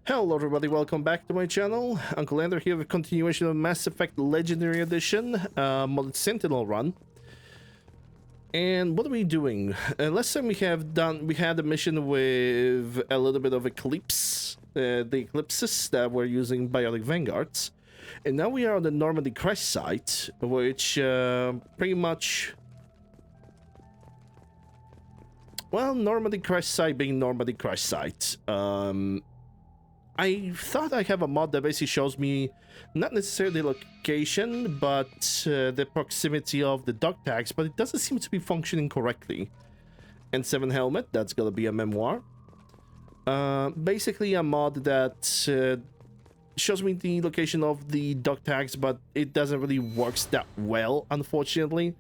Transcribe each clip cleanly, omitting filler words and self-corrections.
Hello everybody, welcome back to my channel. Uncle Ender here with continuation of Mass Effect Legendary Edition, Modlist Sentinel run. And what are we doing? Last time we had a mission with a little bit of Eclipse, the Eclipses that were using Biotic Vanguards. And now we are on the Normandy crash site, which pretty much... Well, Normandy crash site being Normandy crash site. I thought I have a mod that basically shows me not necessarily the location, but the proximity of the dog tags, but it doesn't seem to be functioning correctly. N7 helmet, that's gonna be a memoir. Basically a mod that shows me the location of the dog tags, but it doesn't really work that well, unfortunately.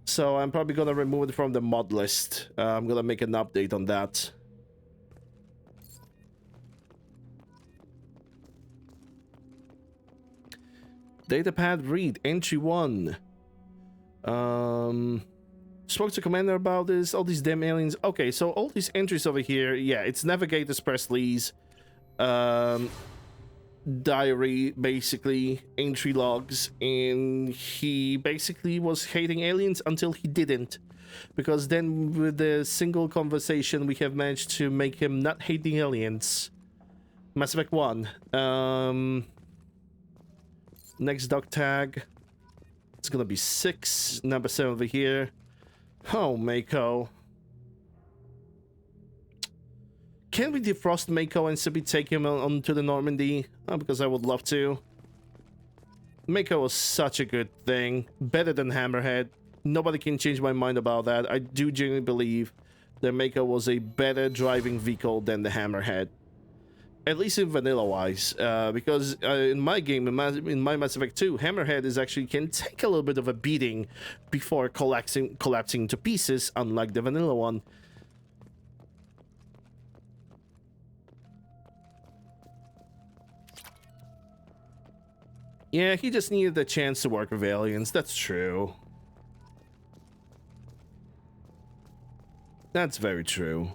So I'm probably gonna remove it from the mod list. I'm gonna make an update on that. Datapad read, entry 1. Spoke to Commander about this, all these damn aliens. Okay, so all these entries over here, yeah, it's Navigator's Presley's diary, basically, entry logs, and he basically was hating aliens until he didn't. Because then with the single conversation, we have managed to make him not hating aliens. Mass Effect 1. Next dog tag, it's gonna be 6. Number 7 over here. Oh, Mako. Can we defrost Mako and simply take him onto the Normandy? Oh, because I would love to. Mako was such a good thing. Better than Hammerhead. Nobody can change my mind about that. I do genuinely believe that Mako was a better driving vehicle than the Hammerhead. At least in vanilla-wise, because in my game, in my Mass Effect 2, Hammerhead can take a little bit of a beating before collapsing to pieces, unlike the vanilla one. Yeah, he just needed the chance to work with aliens, that's true. That's very true.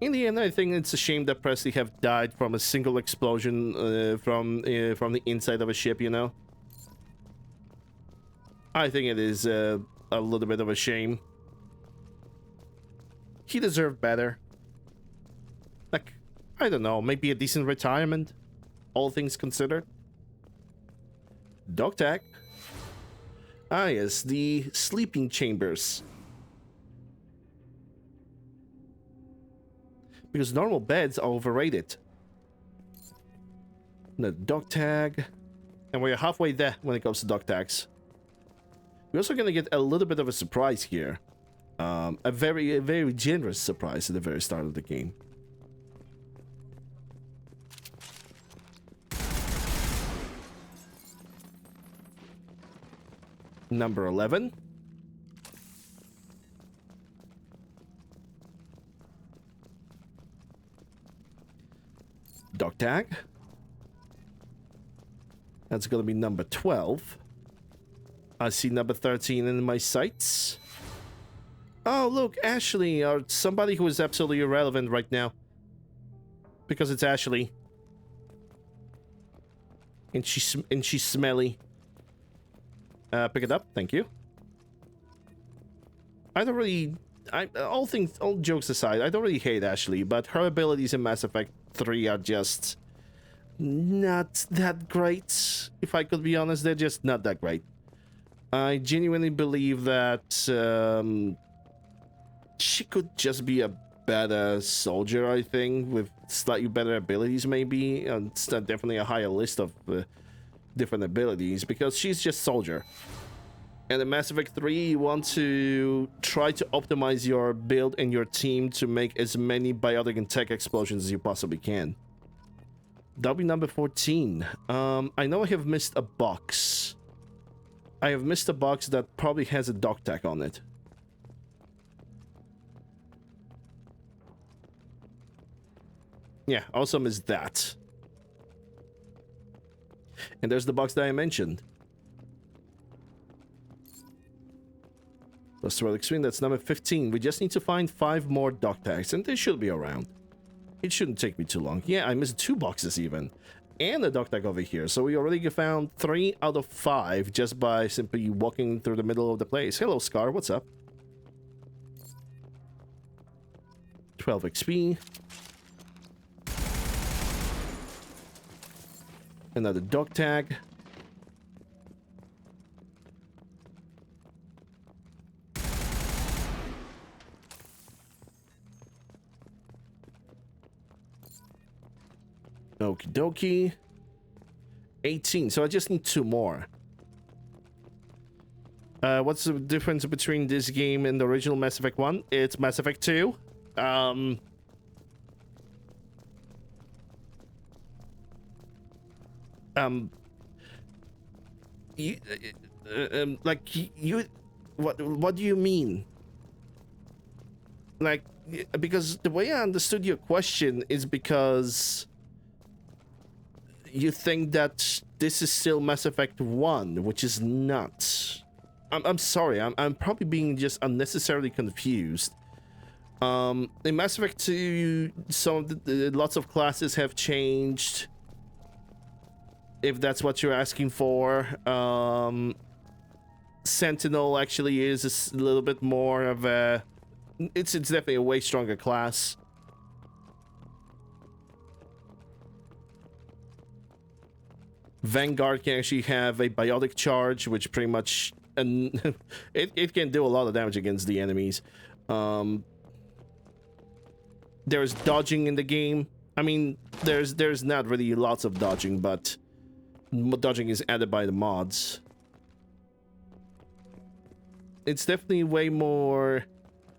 In the end, I think it's a shame that Presley have died from a single explosion from the inside of a ship, you know? I think it is a little bit of a shame. He deserved better. Like, I don't know, maybe a decent retirement, all things considered. Dog tag. Ah yes, the sleeping chambers. Because normal beds are overrated. The dog tag. And we're halfway there when it comes to dog tags. We're also going to get a little bit of a surprise here. A very generous surprise at the very start of the game. Number 11. Dog tag. That's gonna be number 12. I see number 13 in my sights. Oh, look, Ashley, or somebody who is absolutely irrelevant right now. Because it's Ashley. And she's smelly. Pick it up, thank you. I don't really... all jokes aside, I don't really hate Ashley, but her abilities in Mass Effect 3 are just not that great. If I could be honest, they're just not that great. I genuinely believe that she could just be a better soldier, I think, with slightly better abilities maybe. It's definitely a higher list of different abilities, because she's just soldier. And in Mass Effect 3, you want to try to optimize your build and your team to make as many biotic and tech explosions as you possibly can. That'll be number 14. I know I have missed a box. I have missed a box that probably has a dog tag on it. Yeah, also missed that. And there's the box that I mentioned. Plus relic screen, that's number 15. We just need to find 5 more dog tags, and they should be around. It shouldn't take me too long. Yeah, I missed 2 boxes even. And a dog tag over here. So we already found 3 out of 5 just by simply walking through the middle of the place. Hello, Scar. What's up? 12 XP. Another dog tag. Okie dokie. 18. So I just need 2 more. What's the difference between this game and the original Mass Effect 1? It's Mass Effect 2. You, what do you mean? Like, because the way I understood your question is because you think that this is still Mass Effect 1, which is not. I'm sorry, I'm probably being just unnecessarily confused. In Mass Effect 2, lots of classes have changed. If that's what you're asking for. Sentinel actually is a little bit more of a... It's definitely a way stronger class. Vanguard can actually have a biotic charge, which pretty much... and it can do a lot of damage against the enemies. There's dodging in the game. I mean, there's not really lots of dodging, but dodging is added by the mods. It's definitely way more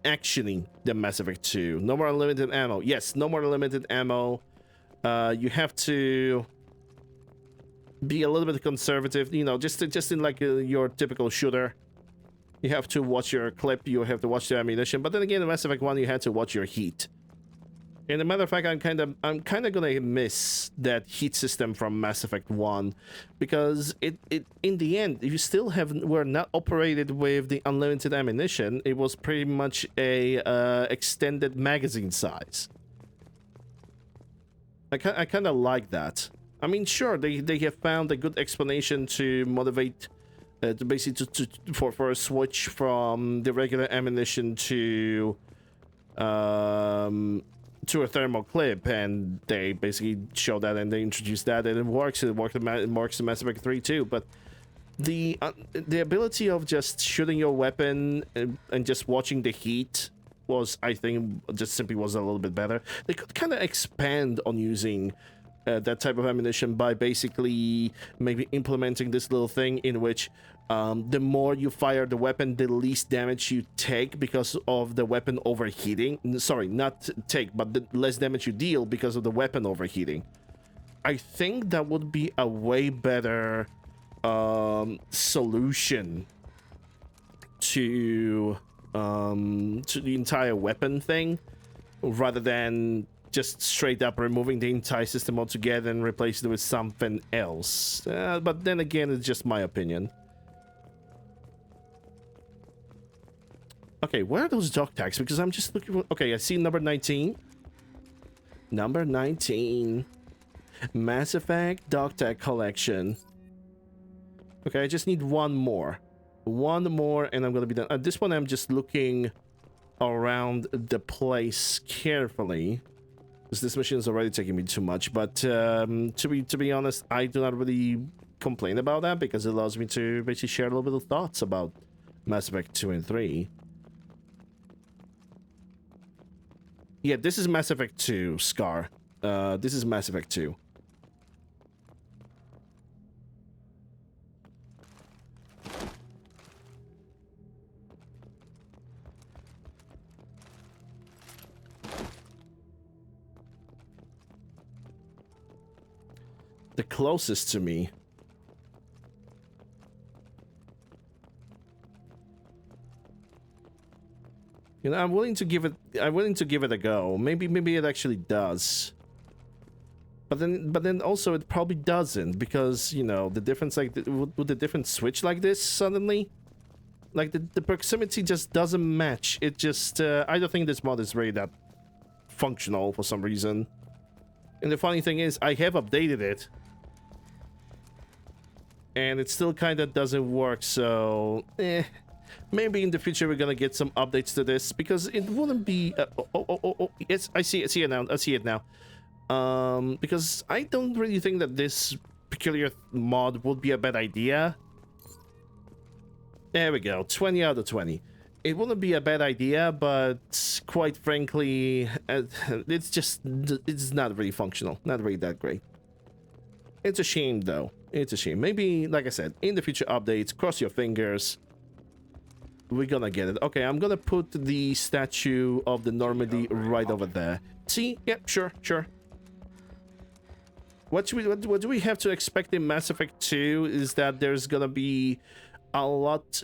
actiony than Mass Effect 2. No more unlimited ammo. Yes, no more unlimited ammo. You have to be a little bit conservative, you know, just in like your typical shooter. You have to watch your clip, you have to watch the ammunition, but then again in Mass Effect 1 you had to watch your heat. And as a matter of fact, I'm kind of gonna miss that heat system from Mass Effect 1 because it in the end, if you still were not operated with the unlimited ammunition, it was pretty much a extended magazine size. I kind of like that. I mean, sure, they have found a good explanation to motivate, to basically for a switch from the regular ammunition to a thermal clip, and they basically show that and they introduced that, and it works. It works in Mass Effect 3 too, but the ability of just shooting your weapon and just watching the heat was, I think, just simply was a little bit better. They could kind of expand on using that type of ammunition by basically maybe implementing this little thing in which the more you fire the weapon, the least damage you take because of the weapon overheating. Sorry, not take, but the less damage you deal because of the weapon overheating. I think that would be a way better solution to the entire weapon thing, rather than just straight up removing the entire system altogether and replace it with something else. But then again, it's just my opinion. Okay, where are those dog tags? Because I'm just looking for... Okay, I see number 19. Number 19. Mass Effect dog tag collection. Okay, I just need one more. One more and I'm gonna be done. At this point, I'm just looking around the place carefully. Because this machine is already taking me too much. But to be honest, I do not really complain about that because it allows me to basically share a little bit of thoughts about Mass Effect 2 and 3. Yeah, this is Mass Effect 2, Scar. This is Mass Effect 2. The closest to me. You know, I'm willing to give it a go. Maybe it actually does. But then also it probably doesn't, because, you know, the difference, like, would the difference switch like this suddenly? Like, the proximity just doesn't match. It just, I don't think this mod is really that functional for some reason. And the funny thing is, I have updated it, and it still kind of doesn't work, so maybe in the future we're gonna get some updates to this, because it wouldn't be yes, I see it now. Because I don't really think that this peculiar mod would be a bad idea. There we go, 20 out of 20. It wouldn't be a bad idea, but quite frankly, it's not really functional, not really that great. It's a shame, though. It's a shame. Maybe, like I said, in the future updates, cross your fingers, we're gonna get it. Okay, I'm gonna put the statue of the Normandy right over there. See? Yep, sure. What do we have to expect in Mass Effect 2 is that there's gonna be a lot.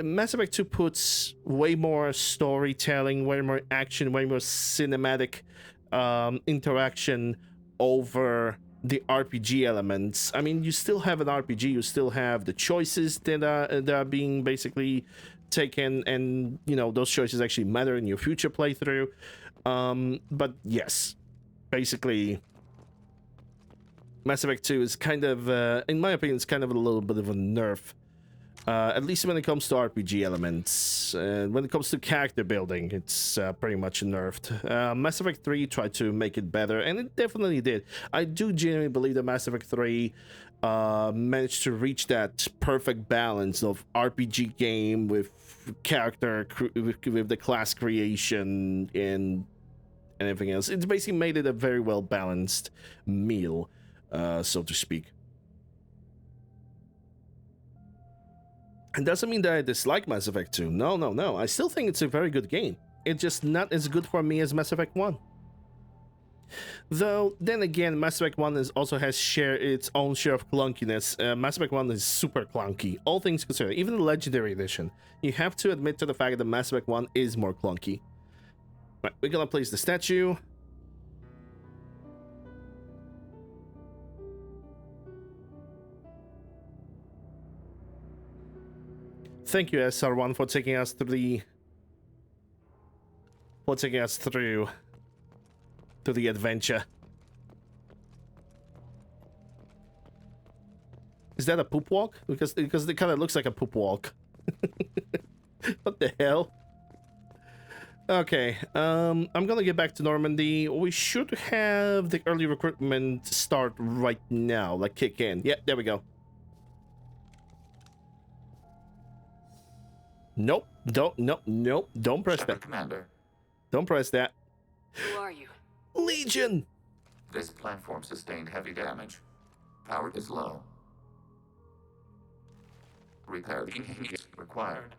Mass Effect 2 puts way more storytelling, way more action, way more cinematic interaction over the RPG elements. I mean, you still have an RPG, you still have the choices that are being basically taken, and you know those choices actually matter in your future playthrough. But yes, basically Mass Effect 2 is kind of, in my opinion, it's kind of a little bit of a nerf. At least when it comes to RPG elements. When it comes to character building, it's pretty much nerfed. Mass Effect 3 tried to make it better, and it definitely did. I do genuinely believe that Mass Effect 3 managed to reach that perfect balance of RPG game with character, with the class creation and everything else. It's basically made it a very well balanced meal, so to speak. It doesn't mean that I dislike Mass Effect 2. No. I still think it's a very good game. It's just not as good for me as Mass Effect 1. Though, then again, Mass Effect 1 also has its own share of clunkiness. Mass Effect 1 is super clunky, all things considered. Even the Legendary Edition. You have to admit to the fact that Mass Effect 1 is more clunky. Right, we're gonna place the statue. Thank you, SR1, for taking us through to the adventure. Is that a poop walk? Because it kind of looks like a poop walk. What the hell? Okay, I'm gonna get back to Normandy. We should have the early recruitment start right now, like kick in. Yeah, there we go. Nope. Don't press that. Commander. Don't press that. Who are you? Legion! This platform sustained heavy damage. Power is low. Repair is required.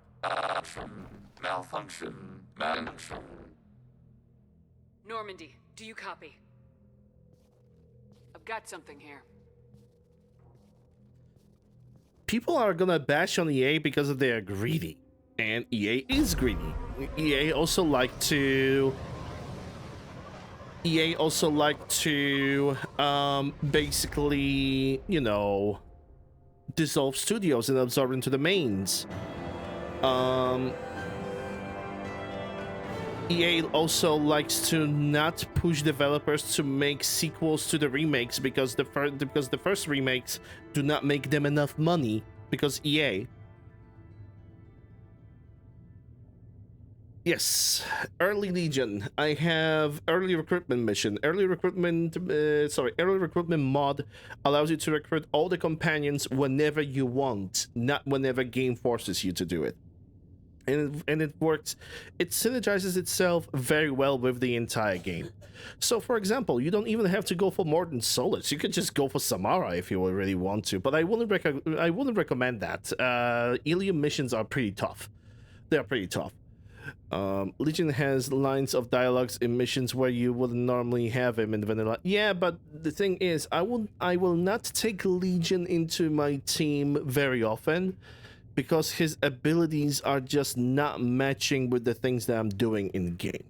Malfunction. Normandy, do you copy? I've got something here. People are gonna bash on EA because they're greedy. And EA is greedy. EA also like to basically, you know, dissolve studios and absorb into the mains. EA also likes to not push developers to make sequels to the remakes because the first remakes do not make them enough money because EA. Yes, early Legion. I have early recruitment mission. Early recruitment mod allows you to recruit all the companions whenever you want, not whenever game forces you to do it. And it works. It synergizes itself very well with the entire game. So, for example, you don't even have to go for Mordin Solus. You could just go for Samara if you really want to. But I wouldn't recommend that. Ilium missions are pretty tough. They're pretty tough. Legion has lines of dialogues in missions where you wouldn't normally have him in vanilla. Yeah, but the thing is, I will not take Legion into my team very often because his abilities are just not matching with the things that I'm doing in game.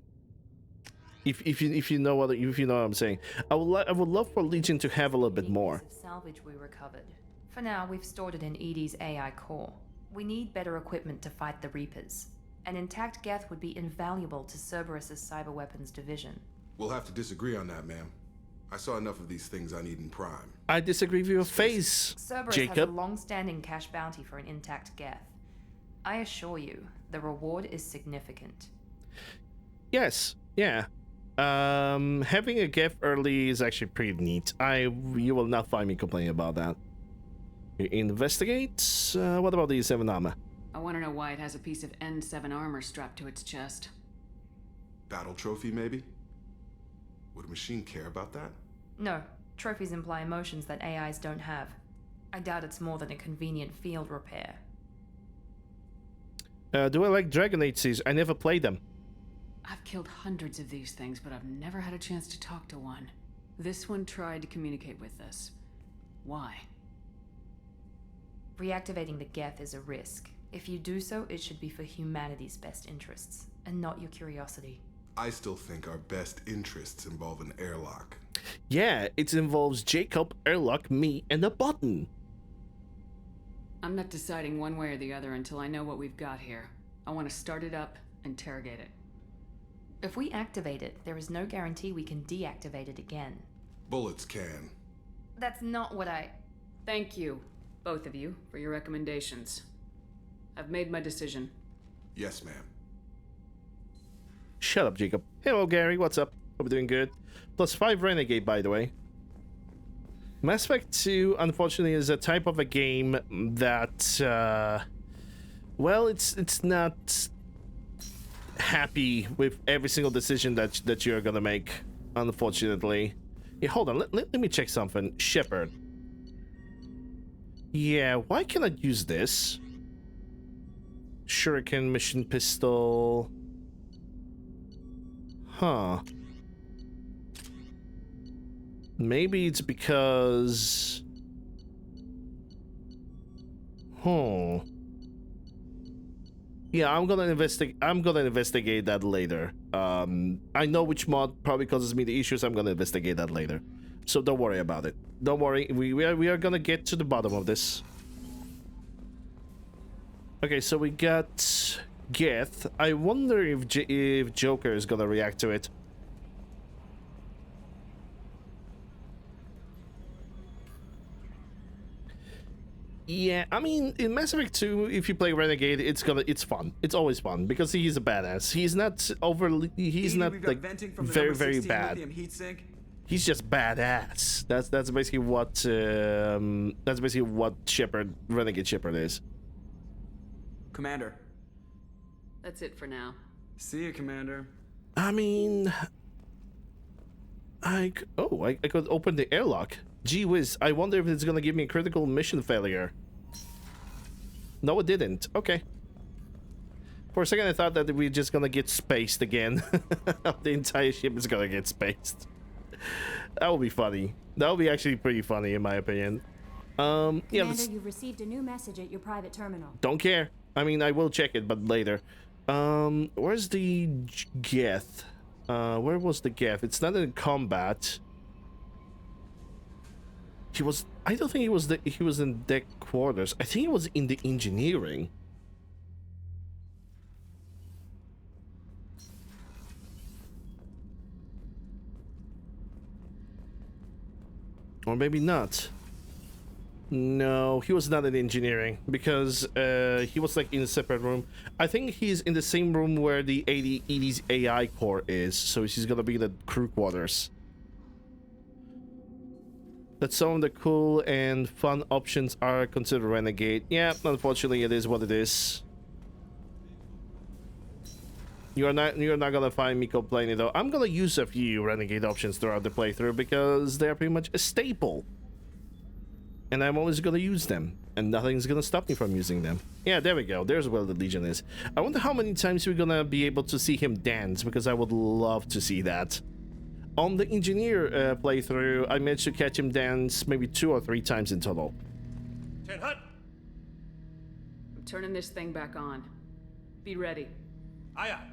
If you know what I'm saying, I would love for Legion to have a little bit more. Salvage we recovered. For now, we've stored it in EDI's AI core. We need better equipment to fight the Reapers. An intact Geth would be invaluable to Cerberus's cyber weapons division. We'll have to disagree on that, ma'am. I saw enough of these things on Eden Prime. I disagree with your face, Cerberus Jacob. has a long-standing cash bounty for an intact Geth. I assure you, the reward is significant. Yes, yeah. Having a Geth early is actually pretty neat. You will not find me complaining about that. You investigate? What about the 7 armor? I want to know why it has a piece of N7 armor strapped to its chest. Battle trophy, maybe? Would a machine care about that? No, trophies imply emotions that AIs don't have. I doubt it's more than a convenient field repair. Do I like Dragon Aces? I never played them. I've killed hundreds of these things, but I've never had a chance to talk to one. This one tried to communicate with us. Why? Reactivating the Geth is a risk. If you do so, it should be for humanity's best interests, and not your curiosity. I still think our best interests involve an airlock. Yeah, it involves Jacob, Airlock, me, and a button. I'm not deciding one way or the other until I know what we've got here. I want to start it up, interrogate it. If we activate it, there is no guarantee we can deactivate it again. Bullets can. That's not what I... Thank you, both of you, for your recommendations. I've made my decision. Yes, ma'am. Shut up, Jacob. Hello, Gary. What's up? Hope you're doing good. +5 Renegade, by the way. Mass Effect 2, unfortunately, is a type of a game that, well, it's not happy with every single decision that you're gonna make, unfortunately. Yeah, hold on. Let me check something. Shepard. Yeah, why can't I use this? Shuriken, mission pistol. Huh. Maybe it's because... Huh. Yeah, I'm gonna investigate that later. I know which mod probably causes me the issues. I'm gonna investigate that later. So don't worry about it. Don't worry. We are gonna get to the bottom of this. Okay, so we got Geth. I wonder if Joker is gonna react to it. Yeah, I mean, in Mass Effect 2, if you play Renegade, it's fun. It's always fun because he's a badass. He's not overly, he's not like very bad. He's just badass. That's basically what Shepard, Renegade Shepard is. Commander. That's it for now. See you, Commander. I mean, I could open the airlock. Gee whiz, I wonder if it's gonna give me a critical mission failure. No, it didn't. Okay. For a second, I thought that we're just gonna get spaced again. The entire ship is gonna get spaced. That would be funny. That would be actually pretty funny, in my opinion. Yeah. Commander, you've received a new message at your private terminal. Don't care. I mean, I will check it, but later. Where's the Geth? Where was the Geth? It's not in combat. He was. I don't think he was in deck quarters. I think he was in the engineering. Or maybe not. No, he was not in engineering because he was like in a separate room. I think he's in the same room where the ED's AI core is, so he's gonna be in the crew quarters. That some of the cool and fun options are considered Renegade. Yeah, unfortunately, it is what it is. You're not gonna find me complaining though. I'm gonna use a few Renegade options throughout the playthrough because they're pretty much a staple. And I'm always gonna use them, and nothing's gonna stop me from using them. Yeah, there we go. There's where the Legion is. I wonder how many times we're gonna be able to see him dance, because I would love to see that. On the engineer playthrough, I managed to catch him dance maybe 2 or 3 times in total. I'm turning this thing back on. Be ready. Aye, aye.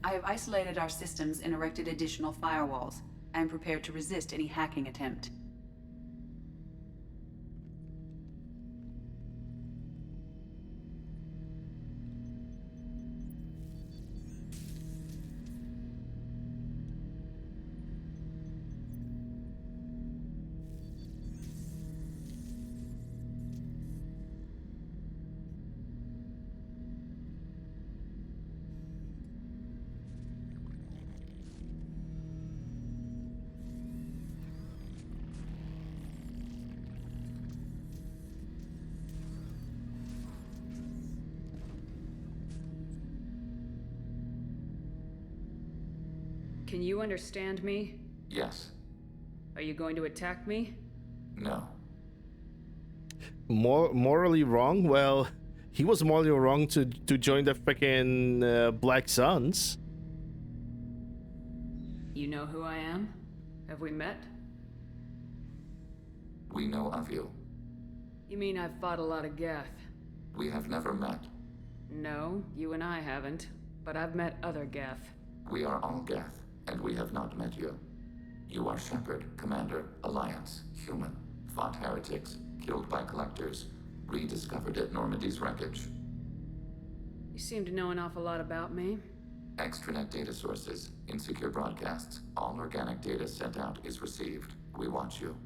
I have isolated our systems and erected additional firewalls. I am prepared to resist any hacking attempt. Can you understand me? Yes. Are you going to attack me? No. Morally wrong? Well, he was morally wrong to join the freaking Black Suns. You know who I am? Have we met? We know of you. You mean I've fought a lot of Geth? We have never met. No, you and I haven't. But I've met other Geth. We are all Geth, and we have not met you. You are Shepard, Commander, Alliance, human, fought heretics, killed by collectors, rediscovered at Normandy's wreckage. You seem to know an awful lot about me. Extranet data sources, insecure broadcasts, all organic data sent out is received. We watch you.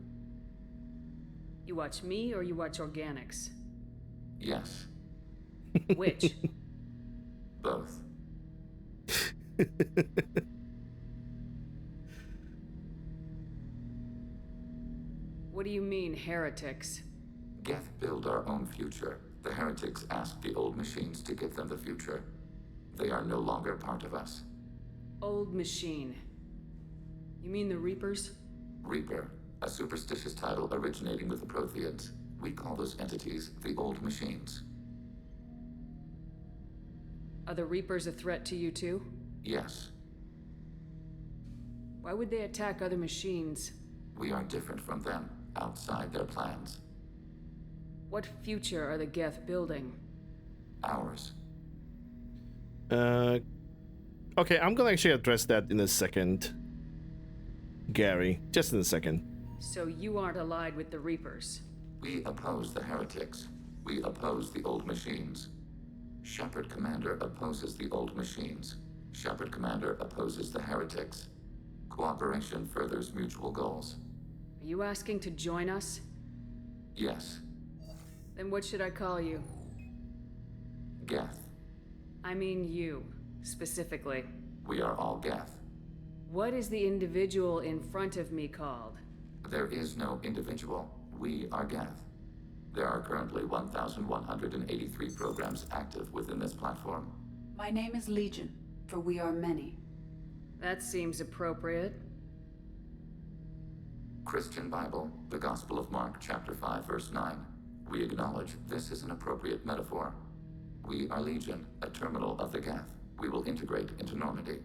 You watch me or you watch organics? Yes, Which? both. What do you mean, heretics? Geth build our own future. The heretics asked the old machines to give them the future. They are no longer part of us. Old machine. You mean the Reapers? Reaper, a superstitious title originating with the Protheans. We call those entities the old machines. Are the Reapers a threat to you too? Yes, Why would they attack other machines? we are different from them, outside their plans. What future are the Geth building? Ours. Okay, I'm gonna actually address that in a second, Gary. Just in a second. So you aren't allied with the Reapers? We oppose the heretics. We oppose the old machines. Shepard Commander opposes the old machines. Shepard Commander opposes the heretics. Cooperation furthers mutual goals. Are you asking to join us? Yes, Then what should I call you? Geth. I mean you, specifically. We are all Geth. What is the individual in front of me called? There is no individual. We are Geth. There are currently 1,183 programs active within this platform. My name is Legion, for we are many. That seems appropriate. Christian Bible, the Gospel of Mark, chapter 5, verse 9. We acknowledge this is an appropriate metaphor. We are Legion, a terminal of the Geth. We will integrate into Normandy.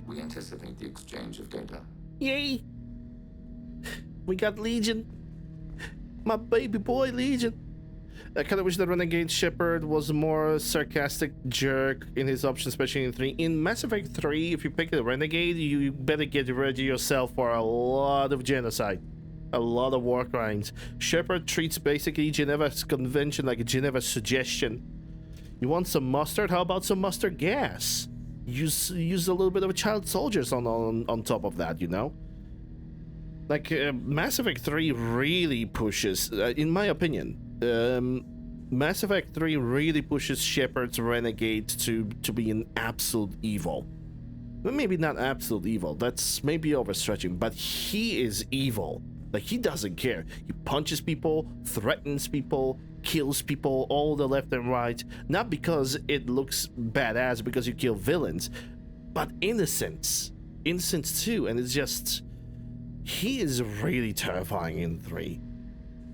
We anticipate the exchange of data. Yay! We got Legion. My baby boy Legion. I kind of wish that Renegade Shepard was a more sarcastic jerk in his options, especially in 3. In Mass Effect 3, if you pick a Renegade, you better get ready yourself for a lot of genocide. A lot of war crimes. Shepard treats basically Geneva's convention like a Geneva suggestion. You want some mustard? How about some mustard gas? Use a little bit of child soldiers on top of that, you know? Like, Mass Effect 3 really pushes, in my opinion, Mass Effect 3 really pushes Shepard's Renegade to be an absolute evil. Well, maybe not absolute evil, that's maybe overstretching, but he is evil. Like, he doesn't care. He punches people, threatens people, kills people all the left and right, not because it looks badass because you kill villains, but innocents too. And it's just, he is really terrifying in 3.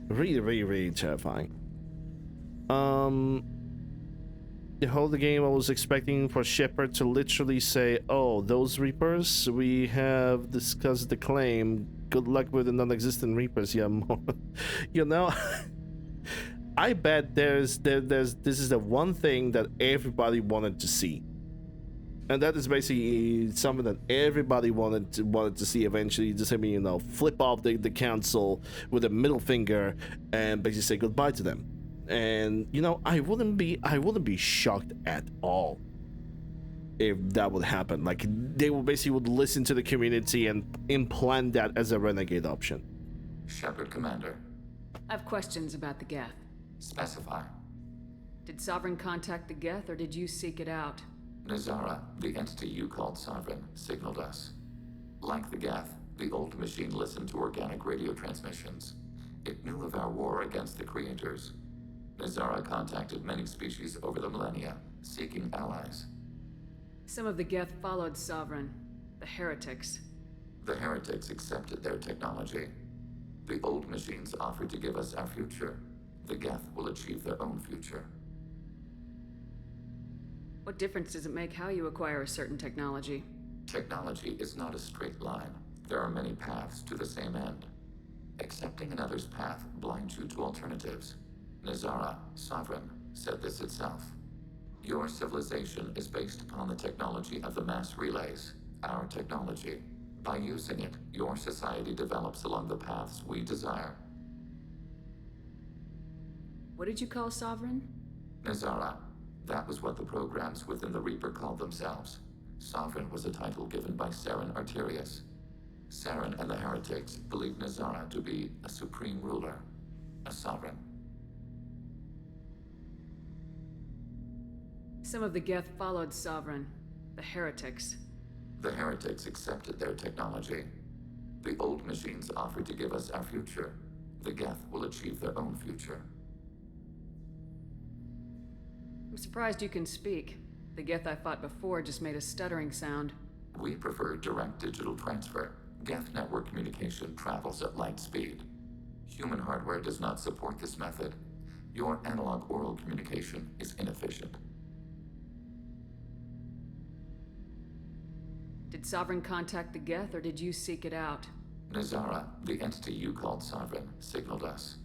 Really terrifying. The whole game I was expecting for Shepard to literally say, oh, those Reapers, we have discussed the claim, good luck with the non-existent Reapers. Yeah, you know. I bet this is the one thing that everybody wanted to see, and that is basically something that everybody wanted to see eventually. Just having, you know, flip off the council with a middle finger and basically say goodbye to them. And you know, I wouldn't be shocked at all if that would happen. Like, they would listen to the community and implant that as a Renegade option. Shepard Commander. I have questions about the Geth. Specify. Did Sovereign contact the Geth, or did you seek it out? Nazara, the entity you called Sovereign, signaled us. Like the Geth, the old machine listened to organic radio transmissions. It knew of our war against the creators. Nizara contacted many species over the millennia, seeking allies. Some of the Geth followed Sovereign, the heretics. The heretics accepted their technology. The old machines offered to give us our future. The Geth will achieve their own future. What difference does it make how you acquire a certain technology? Technology is not a straight line. There are many paths to the same end. Accepting another's path blinds you to alternatives. Nizara, Sovereign, said this itself. Your civilization is based upon the technology of the mass relays, our technology. By using it, your society develops along the paths we desire. What did you call Sovereign? Nizara. That was what the programs within the Reaper called themselves. Sovereign was a title given by Saren Arterius. Saren and the heretics believed Nizara to be a supreme ruler, a sovereign. Some of the Geth followed Sovereign, the heretics. The heretics accepted their technology. The old machines offered to give us our future. The Geth will achieve their own future. I'm surprised you can speak. The Geth I fought before just made a stuttering sound. We prefer direct digital transfer. Geth network communication travels at light speed. Human hardware does not support this method. Your analog oral communication is inefficient. Did Sovereign contact the Geth, or did you seek it out? Nizara, the entity you called Sovereign, signaled us.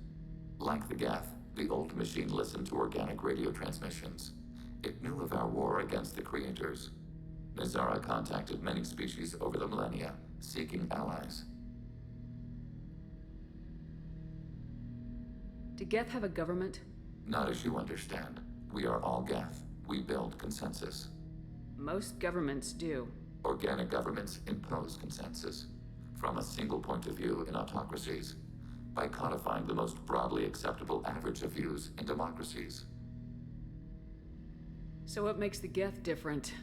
Like the Geth, the old machine listened to organic radio transmissions. It knew of our war against the creators. Nizara contacted many species over the millennia, seeking allies. Did Geth have a government? Not as you understand. We are all Geth. We build consensus. Most governments do. Organic governments impose consensus from a single point of view in autocracies, by codifying the most broadly acceptable average of views in democracies. So what makes the Geth different?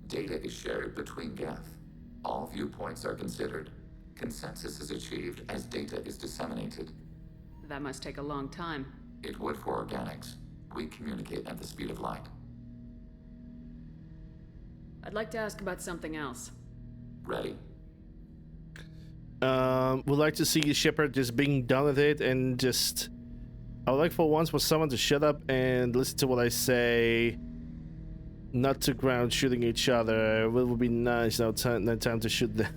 Data is shared between Geth. All viewpoints are considered. Consensus is achieved as data is disseminated. That must take a long time. It would for organics. We communicate at the speed of light. I'd like to ask about something else. Ready? Would like to see Shepard just being done with it and just... I would like for once for someone to shut up and listen to what I say. Not to ground shooting each other. It would be nice. No time to shoot them.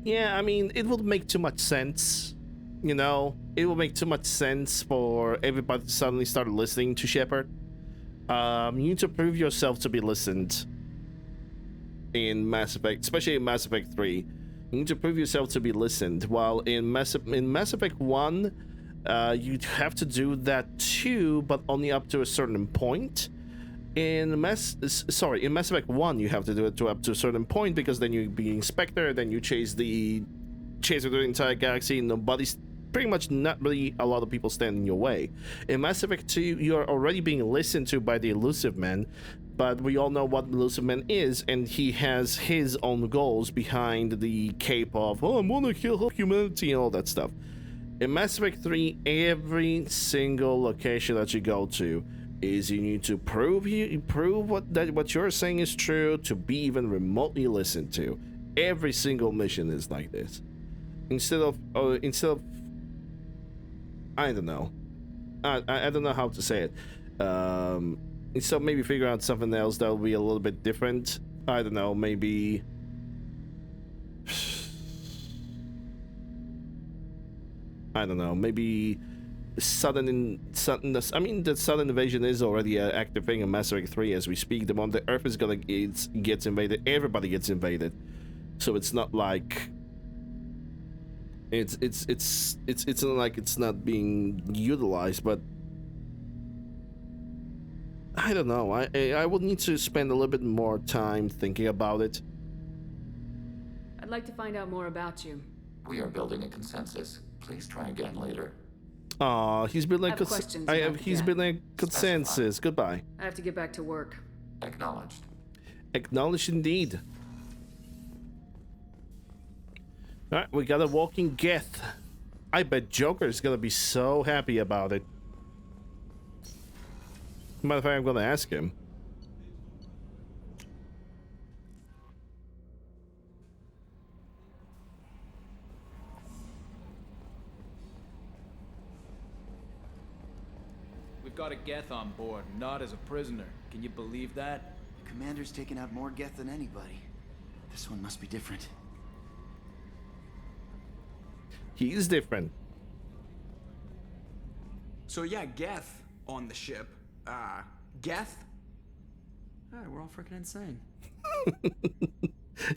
Yeah, I mean, it would make too much sense. You know, it will make too much sense for everybody to suddenly start listening to Shepard. You need to prove yourself to be listened in Mass Effect, especially in Mass Effect 3. You need to prove yourself to be listened. While in Mass Effect 1, you'd have to do that too, but only up to a certain point. In Mass Effect 1, you have to do it to up to a certain point, because then you be Inspector, then you chase through the entire galaxy. Nobody's pretty much not really a lot of people stand in your way. In Mass Effect 2, you're already being listened to by the Elusive Man, but we all know what Elusive Man is, and he has his own goals behind the cape of, oh, I'm gonna kill humanity and all that stuff. In Mass Effect 3, every single location that you go to is you need to prove what you're saying is true to be even remotely listened to. Every single mission is like this. Instead of I don't know. I don't know how to say it. Instead of maybe figure out something else that will be a little bit different. I don't know, maybe... I don't know, maybe... the sudden invasion is already an active thing in Mass Effect 3 as we speak. The moment the Earth is gonna gets invaded, everybody gets invaded. So it's not like... It's not like it's not being utilized, but I don't know. I would need to spend a little bit more time thinking about it. I'd like to find out more about you. We are building a consensus. Please try again later. Aw, he's building questions building a consensus. Goodbye. I have to get back to work. Acknowledged. Acknowledged indeed. Alright, we got a walking Geth. I bet Joker is gonna be so happy about it. Matter of fact, I'm gonna ask him. We've got a Geth on board, not as a prisoner. Can you believe that? The commander's taken out more Geth than anybody. This one must be different. He is different. So yeah, Geth on the ship. Geth? Alright, we're all freaking insane.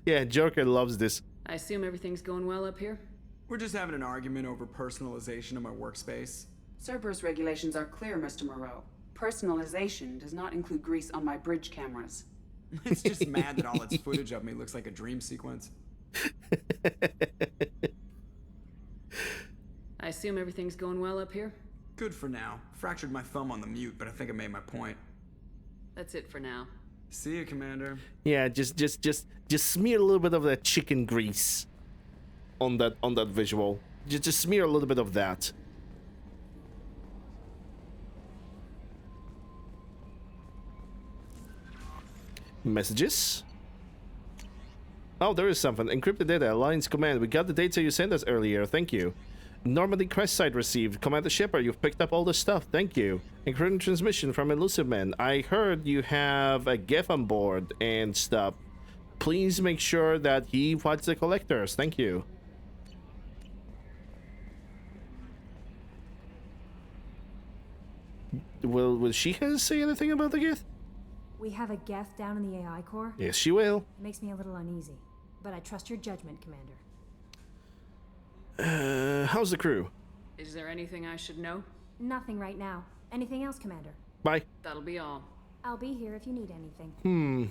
Yeah, Joker loves this. I assume everything's going well up here? We're just having an argument over personalization of my workspace. Cerberus regulations are clear, Mr. Moreau. Personalization does not include grease on my bridge cameras. It's just mad that all its footage of me looks like a dream sequence. I assume everything's going well up here? Good for now. Fractured my thumb on the mute, but I think I made my point. That's it for now. See you, Commander. Yeah, just smear a little bit of that chicken grease on that visual. Just smear a little bit of that. Messages. Oh, there is something. Encrypted data. Alliance command. We got the data you sent us earlier. Thank you. Normandy crash site received. Commander Shepard, you've picked up all the stuff. Thank you. Encrypted transmission from Elusive Man. I heard you have a Geth on board and stuff. Please make sure that he fights the collectors. Thank you. Will she say anything about the Geth? We have a Geth down in the AI core. Yes, she will. It makes me a little uneasy, but I trust your judgment, Commander. How's the crew? Is there anything I should know? Nothing right now. Anything else, Commander? Bye. That'll be all. I'll be here if you need anything.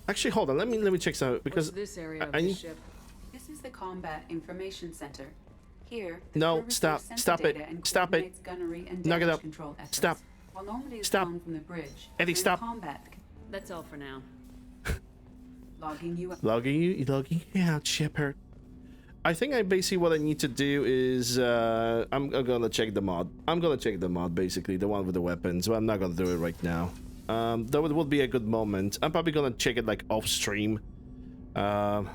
Actually, hold on. Let me check some because What's this area of I the need. ship? This is the Combat Information Center. Here, No, service stop. sensor Stop it. data and Stop it. coordinates gunnery and Knock it damage up. control efforts. Stop. While Normandy is Stop. gone from the bridge, Eddie, we're in stop. combat, That's all for now. logging you up. Logging you out, Shepard. I think basically what I need to do is I'm gonna check the mod. I'm gonna check the mod, basically the one with the weapons. But I'm not gonna do it right now. Though it would be a good moment. I'm probably gonna check it like off stream. Commander,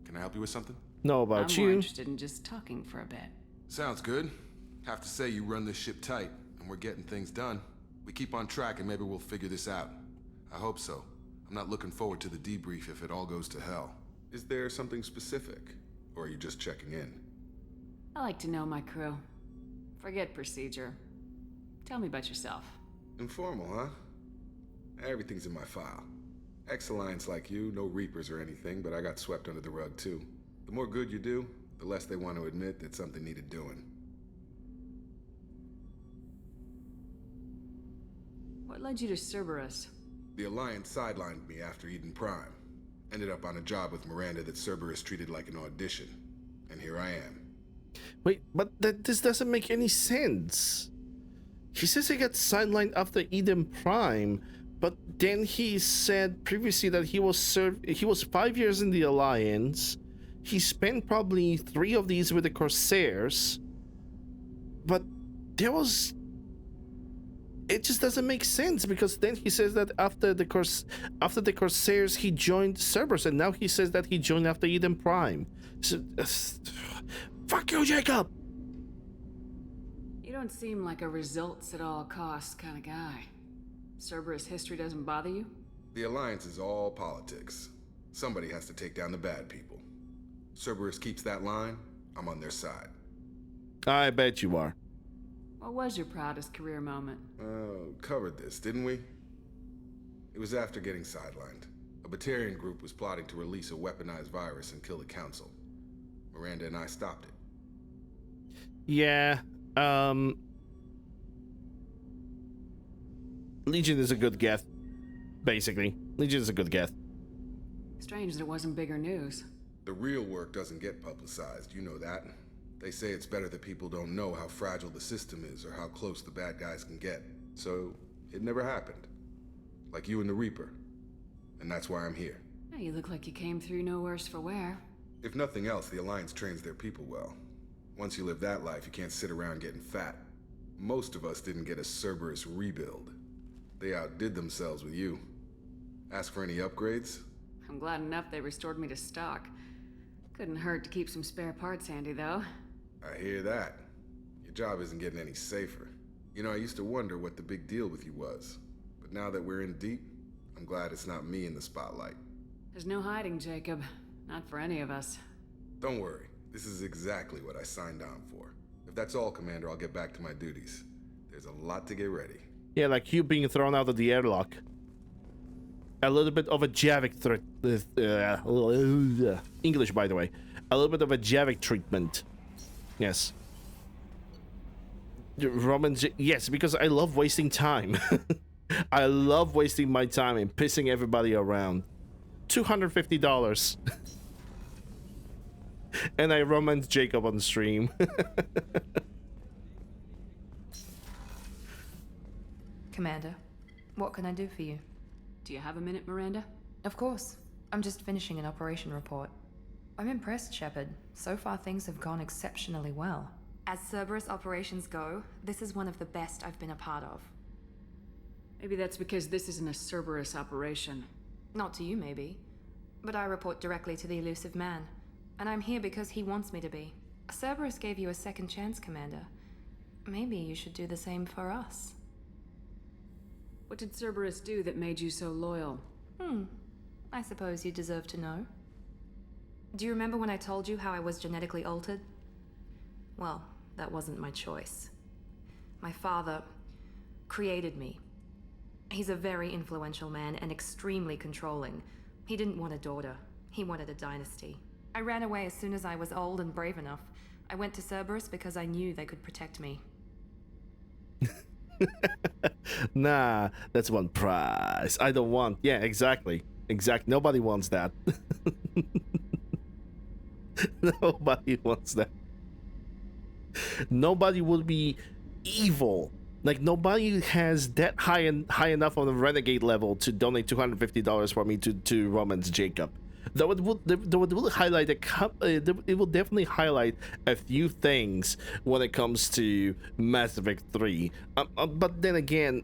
can I help you with something? Know I'm about more you. interested in just talking for a bit. Sounds good. Have to say you run this ship tight, and we're getting things done. We keep on track and maybe we'll figure this out. I hope so. I'm not looking forward to the debrief if it all goes to hell. Is there something specific? Or are you just checking in? I like to know my crew. Forget procedure. Tell me about yourself. Informal, huh? Everything's in my file. Ex-Alliance like you, no Reapers or anything, but I got swept under the rug too. The more good you do, the less they want to admit that something needed doing. What led you to Cerberus? The Alliance sidelined me after Eden Prime. Ended up on a job with Miranda that Cerberus treated like an audition. And here I am. Wait, but this doesn't make any sense. He says he got sidelined after Eden Prime, but then he said previously that he was 5 years in the Alliance. He spent probably 3 of these with the Corsairs, but there was. It just doesn't make sense because then he says that after the Corsairs he joined Cerberus, and now he says that he joined after Eden Prime. So, fuck you, Jacob. You don't seem like a results at all costs kind of guy. Cerberus history doesn't bother you? The Alliance is all politics. Somebody has to take down the bad people. Cerberus keeps that line, I'm on their side. I bet you are. What was your proudest career moment? Covered this, didn't we? It was after getting sidelined. A Batarian group was plotting to release a weaponized virus and kill the Council. Miranda and I stopped it. Yeah, Legion is a good Geth, basically. Legion is a good Geth. Strange that it wasn't bigger news. The real work doesn't get publicized, you know that. They say it's better that people don't know how fragile the system is or how close the bad guys can get. So, it never happened. Like you and the Reaper. And that's why I'm here. You look like you came through no worse for wear. If nothing else, the Alliance trains their people well. Once you live that life, you can't sit around getting fat. Most of us didn't get a Cerberus rebuild. They outdid themselves with you. Ask for any upgrades? I'm glad enough they restored me to stock. Couldn't hurt to keep some spare parts handy, though. I hear that. Your job isn't getting any safer. You know, I used to wonder what the big deal with you was. But now that we're in deep, I'm glad it's not me in the spotlight. There's no hiding, Jacob. Not for any of us. Don't worry. This is exactly what I signed on for. If that's all, Commander, I'll get back to my duties. There's a lot to get ready. Yeah, like you being thrown out of the airlock. A little bit of a Javik threat. English, by the way. A little bit of a Javik treatment. Yes. Yes, because I love wasting time. I love wasting my time and pissing everybody around. $250. And I romance Jacob on stream. Commander, what can I do for you? Do you have a minute, Miranda? Of course. I'm just finishing an operation report. I'm impressed, Shepard. So far, things have gone exceptionally well. As Cerberus operations go, this is one of the best I've been a part of. Maybe that's because this isn't a Cerberus operation. Not to you, maybe. But I report directly to the elusive man. And I'm here because he wants me to be. Cerberus gave you a second chance, Commander. Maybe you should do the same for us. What did Cerberus do that made you so loyal? I suppose you deserve to know. Do you remember when I told you how I was genetically altered? Well, that wasn't my choice. My father created me. He's a very influential man and extremely controlling. He didn't want a daughter. He wanted a dynasty. I ran away as soon as I was old and brave enough. I went to Cerberus because I knew they could protect me. Nah, that's one prize. I don't want. Yeah, exactly. Nobody wants that. Nobody wants that. Nobody would be evil. Like, nobody has that high enough on the renegade level to donate $250 for me to romance Jacob. Though it will highlight it will definitely highlight a few things when it comes to Mass Effect 3. But then again,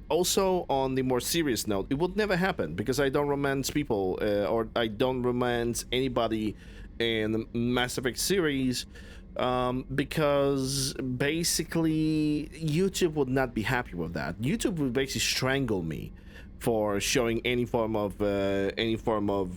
also on the more serious note, it would never happen because I don't romance people or I don't romance anybody in Mass Effect series. Because basically YouTube would not be happy with that. YouTube would basically strangle me for showing any form of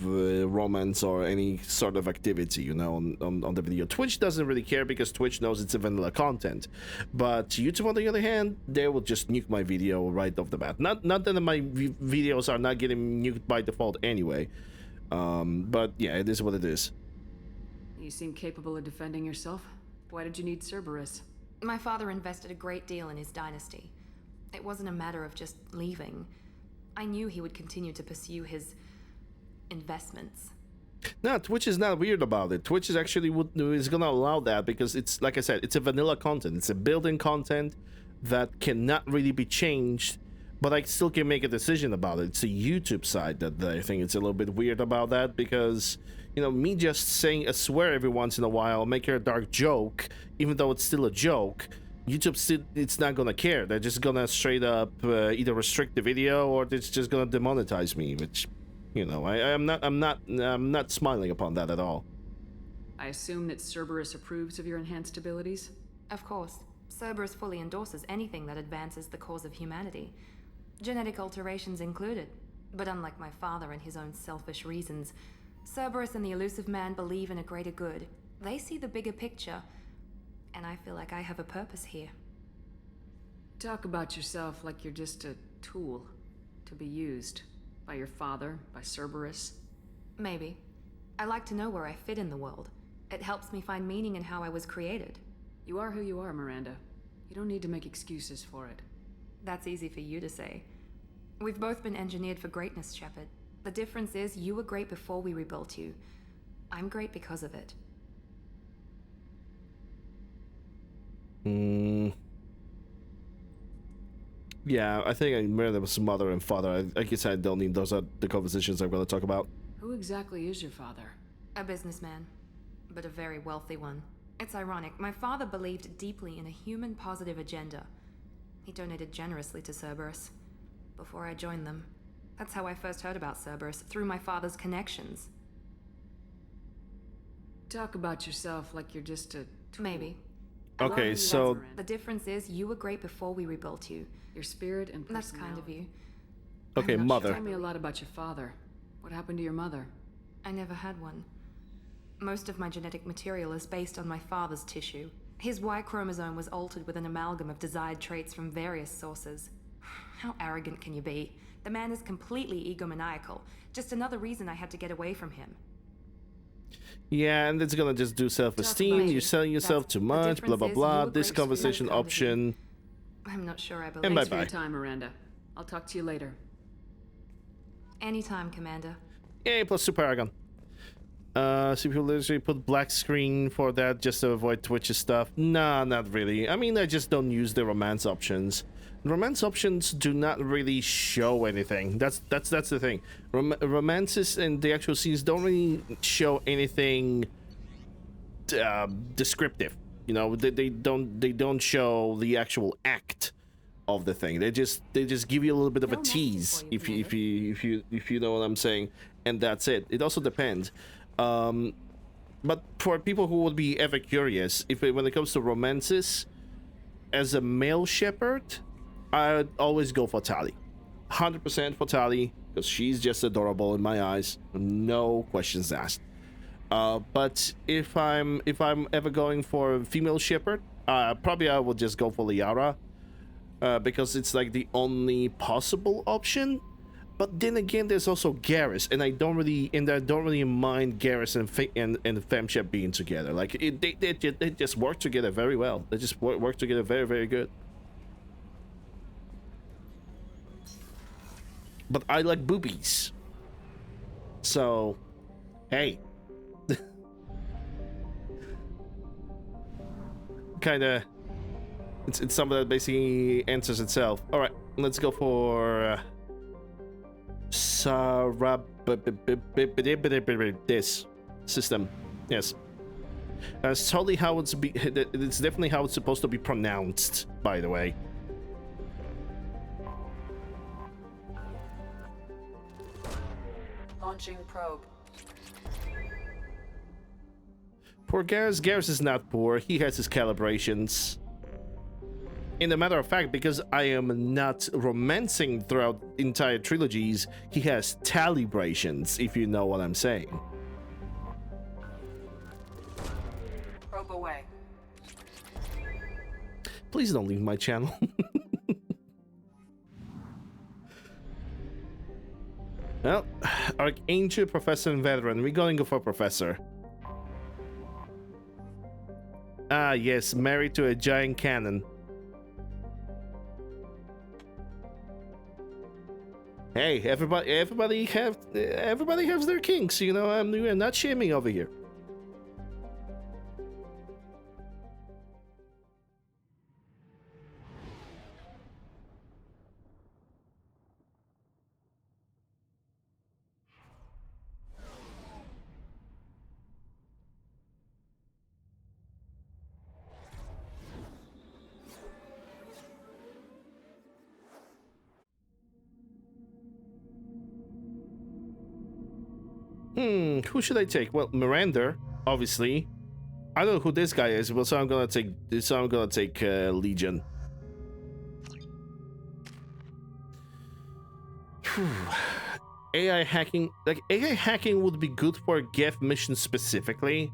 romance or any sort of activity, you know, on the video. Twitch doesn't really care because Twitch knows it's a vanilla content, but YouTube, on the other hand, they will just nuke my video right off the bat. Not that my videos are not getting nuked by default anyway, but yeah, it is what it is. You seem capable of defending yourself. Why did you need Cerberus? My father invested a great deal in his dynasty. It wasn't a matter of just leaving. I knew he would continue to pursue his investments. No, Twitch is not weird about it. Twitch is actually is gonna allow that because it's, like I said, it's a vanilla content. It's a built-in content that cannot really be changed, but I still can make a decision about it. It's a YouTube side that I think it's a little bit weird about that because, you know, me just saying a swear every once in a while, make a dark joke, even though it's still a joke, YouTube still, it's not gonna care. They're just gonna straight up either restrict the video or it's just gonna demonetize me, which, you know, I'm not smiling upon that at all. I assume that Cerberus approves of your enhanced abilities? Of course. Cerberus fully endorses anything that advances the cause of humanity. Genetic alterations included. But unlike my father and his own selfish reasons, Cerberus and the elusive man believe in a greater good. They see the bigger picture, and I feel like I have a purpose here. Talk about yourself like you're just a tool to be used by your father, by Cerberus. Maybe. I like to know where I fit in the world. It helps me find meaning in how I was created. You are who you are, Miranda. You don't need to make excuses for it. That's easy for you to say. We've both been engineered for greatness, Shepard. The difference is you were great before we rebuilt you. I'm great because of it. Yeah, I think Miranda's mother and father, I guess I don't need, those are the conversations I'm going to talk about. Who exactly is your father? A businessman, but a very wealthy one. It's ironic. My father believed deeply in a human-positive agenda. He donated generously to Cerberus before I joined them. That's how I first heard about Cerberus, through my father's connections. Talk about yourself like you're just a tool. Maybe. Okay, so The difference is you were great before we rebuilt you. Your spirit and That's personality. kind of you. okay, I'm not mother. sure. Tell me a lot about your father. What happened to your mother? I never had one. Most of my genetic material is based on my father's tissue. His Y chromosome was altered with an amalgam of desired traits from various sources. How arrogant can you be? The man is completely egomaniacal. Just another reason I had to get away from him. Yeah, and it's gonna just do self-esteem. You're selling yourself too much. Blah blah blah. This conversation option. I'm not sure I believe. And Thanks for bye-bye. your time, Miranda. I'll talk to you later. Anytime, Commander. Yay, plus Super Aragon. So people literally put black screen for that just to avoid Twitch stuff. Nah, not really. I mean, I just don't use the romance options. Romance options do not really show anything. That's the thing. Romances and the actual scenes don't really show anything descriptive. You know, they don't show the actual act of the thing. They just give you a little bit of a tease, if you know what I'm saying, and that's it. It also depends. But for people who would be ever curious, when it comes to romances, as a male shepherd, I'd always go for Tali. 100% for Tali, because she's just adorable in my eyes. No questions asked. But if I'm ever going for a female shepherd, probably I will just go for Liara, because it's like the only possible option. But then again, there's also Garrus, and I don't really mind Garrus and Femshep being together. Like they just work together very well. They just work together very, very good. But I like boobies, so hey, kind of. It's something that basically answers itself. All right, let's go for. This system, yes. That's totally how it's definitely how it's supposed to be pronounced, by the way. Launching probe. Poor Garrus. Garrus is not poor. He has his calibrations. In a matter of fact, because I am not romancing throughout entire trilogies, he has calibrations, if you know what I'm saying. Probe away. Please don't leave my channel. Well, Archangel, Professor, and Veteran. We're going to go for Professor. Ah, yes, married to a giant cannon. Hey, everybody has their kinks, you know. I'm not shaming over here. Who should I take? Well, Miranda, obviously. I don't know who this guy is, but so I'm gonna take Legion. AI hacking, like AI hacking would be good for a Geth mission specifically.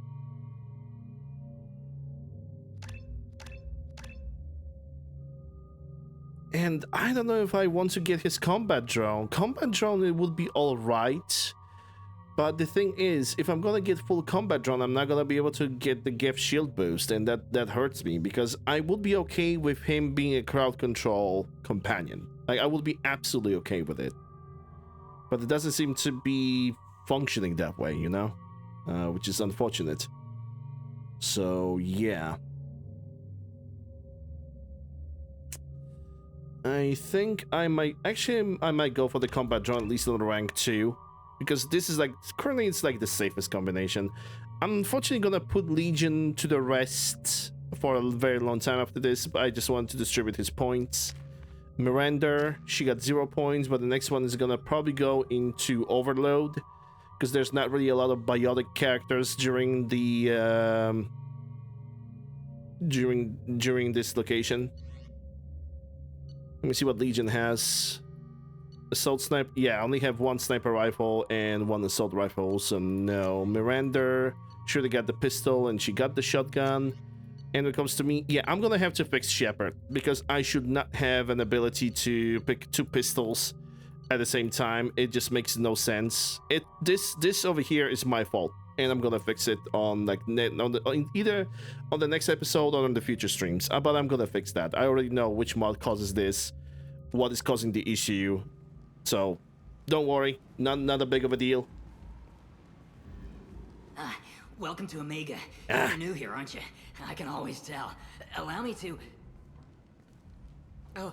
And I don't know if I want to get his combat drone. Combat drone, it would be all right. But the thing is, if I'm gonna get full combat drone, I'm not gonna be able to get the Geth shield boost, and that hurts me, because I would be okay with him being a crowd control companion. Like, I would be absolutely okay with it. But it doesn't seem to be functioning that way, you know? Which is unfortunate. So, yeah. I think I might go for the combat drone, at least on rank 2. Because this is like, currently it's like the safest combination. I'm unfortunately gonna put Legion to the rest for a very long time after this, but I just want to distribute his points. Miranda, she got 0 points, but the next one is gonna probably go into Overload, because there's not really a lot of biotic characters during the during this location. Let me see what Legion has. Assault sniper, yeah, I only have 1 sniper rifle and 1 assault rifle, so no. Miranda should have got the pistol and she got the shotgun. And when it comes to me, yeah, I'm gonna have to fix Shepard, because I should not have an ability to pick 2 pistols at the same time. It just makes no sense. This over here is my fault, and I'm gonna fix it on like either on the next episode or on the future streams. But I'm gonna fix that. I already know which mod causes this, what is causing the issue, so don't worry, not a big of a deal. Welcome to Omega. You're new here, aren't you? I can always tell. Allow me to... Oh,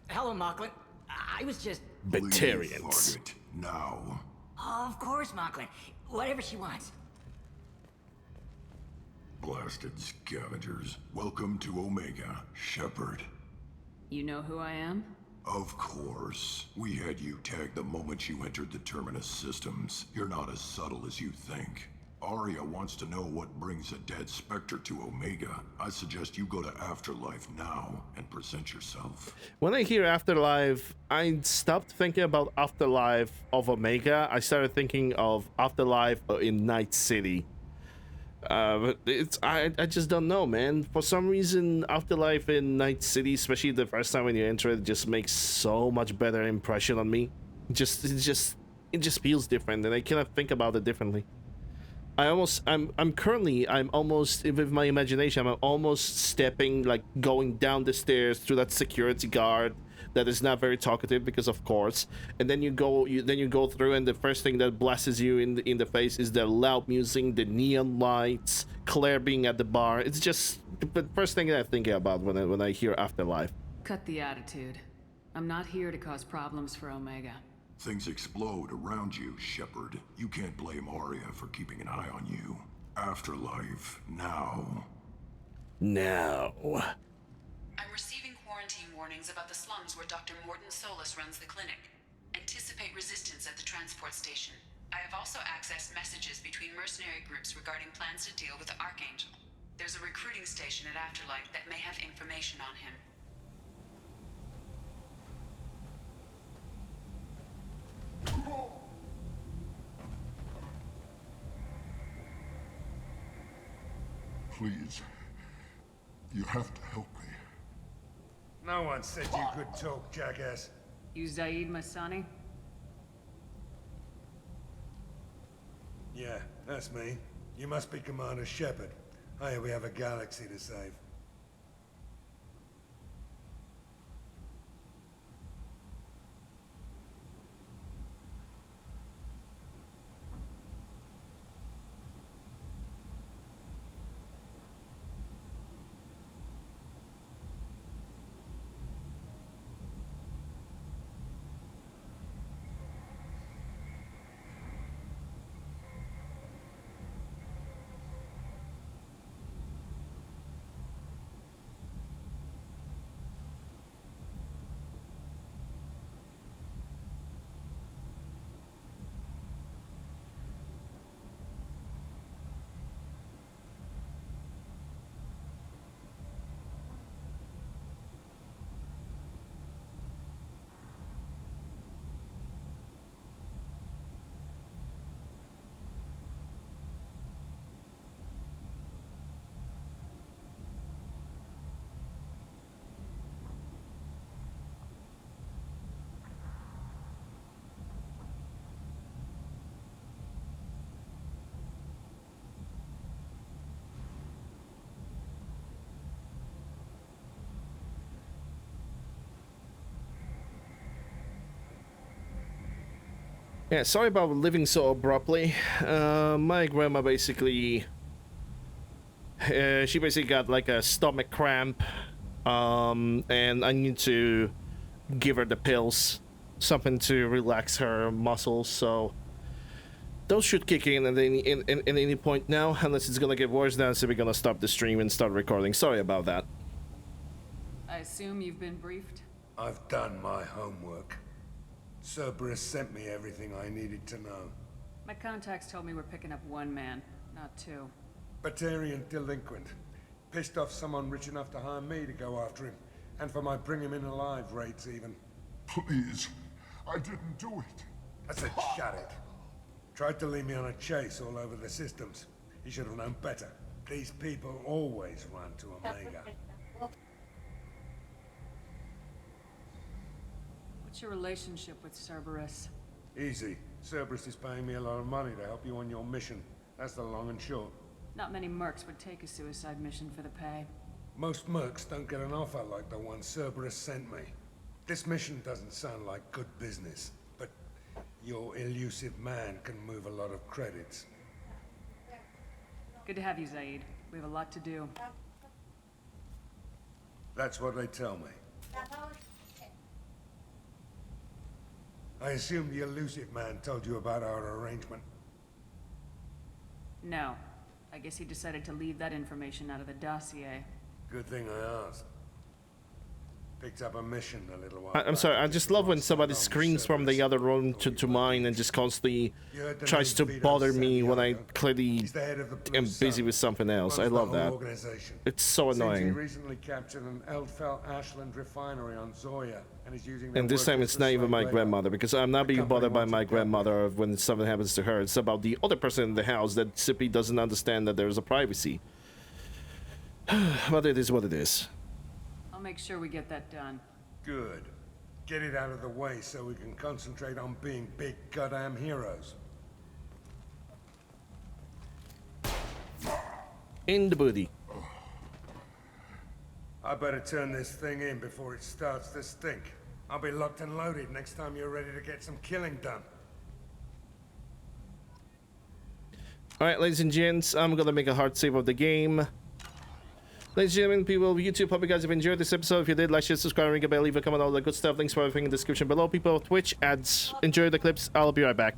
hello, Mocklin. I was just... Batarians. Target now. Oh, of course, Mocklin. Whatever she wants. Blasted scavengers. Welcome to Omega, Shepard. You know who I am? Of course. We had you tagged the moment you entered the Terminus systems. You're not as subtle as you think. Arya wants to know what brings a dead Spectre to Omega. I suggest you go to Afterlife now and present yourself. When I hear Afterlife, I stopped thinking about Afterlife of Omega. I started thinking of Afterlife in Night City. But I just don't know, man. For some reason, Afterlife in Night City, especially the first time when you enter it, just makes so much better impression on me. It just feels different, and I cannot think about it differently. I'm almost, with my imagination, I'm almost stepping, like going down the stairs through that security guard that is not very talkative, because of course, and then you go through, and the first thing that blasts you in the face is the loud music, the neon lights, Claire being at the bar. It's just the first thing that I think about when I hear Afterlife. Cut the attitude. I'm not here to cause problems for Omega. Things explode around you, Shepard. You can't blame Arya for keeping an eye on you. Afterlife, now. Now. I'm receiving quarantine warnings about the slums where Dr. Morton Solus runs the clinic. Anticipate resistance at the transport station. I have also accessed messages between mercenary groups regarding plans to deal with the Archangel. There's a recruiting station at Afterlife that may have information on him. Please. You have to help me. No one said you could talk, jackass. You Zaid Masani? Yeah, that's me. You must be Commander Shepard. Hey, we have a galaxy to save. Yeah, sorry about leaving so abruptly. My grandma basically... she basically got like a stomach cramp. And I need to give her the pills. Something to relax her muscles, so... Those should kick in at any point now, unless it's gonna get worse now, so we're gonna stop the stream and start recording. Sorry about that. I assume you've been briefed? I've done my homework. Cerberus sent me everything I needed to know. My contacts told me we're picking up one man, not two. Batarian delinquent. Pissed off someone rich enough to hire me to go after him. And for my bring him in alive rates even. Please, I didn't do it. I said shut it. Tried to lead me on a chase all over the systems. He should have known better. These people always run to Omega. What's your relationship with Cerberus? Easy. Cerberus is paying me a lot of money to help you on your mission. That's the long and short. Not many mercs would take a suicide mission for the pay. Most mercs don't get an offer like the one Cerberus sent me. This mission doesn't sound like good business, but your elusive man can move a lot of credits. Good to have you, Zaid. We have a lot to do. That's what they tell me. I assume the elusive man told you about our arrangement. No. I guess he decided to leave that information out of the dossier. Good thing I asked. Picked up a mission a little while I'm sorry, I just love when somebody screams from the other room to mine and just constantly tries to bother me when I clearly am busy with something else. I love that. It's so He annoying. recently captured an Eldfell Ashland refinery on Zoya and is using And this time it's not even my grandmother, because I'm not being bothered by my grandmother when something happens to her. It's about the other person in the house that simply doesn't understand that there's a privacy. But it is what it is. I'll make sure we get that done. Good. Get it out of the way so we can concentrate on being big goddamn heroes. In the booty. I better turn this thing in before it starts to stink. I'll be locked and loaded next time you're ready to get some killing done. Alright, ladies and gents, I'm gonna make a hard save of the game. Ladies and gentlemen, people of YouTube, hope you guys have enjoyed this episode. If you did, like, share, subscribe, ring a bell, leave a comment, all that good stuff. Links for everything in the description below. People of Twitch, ads, enjoy the clips. I'll be right back.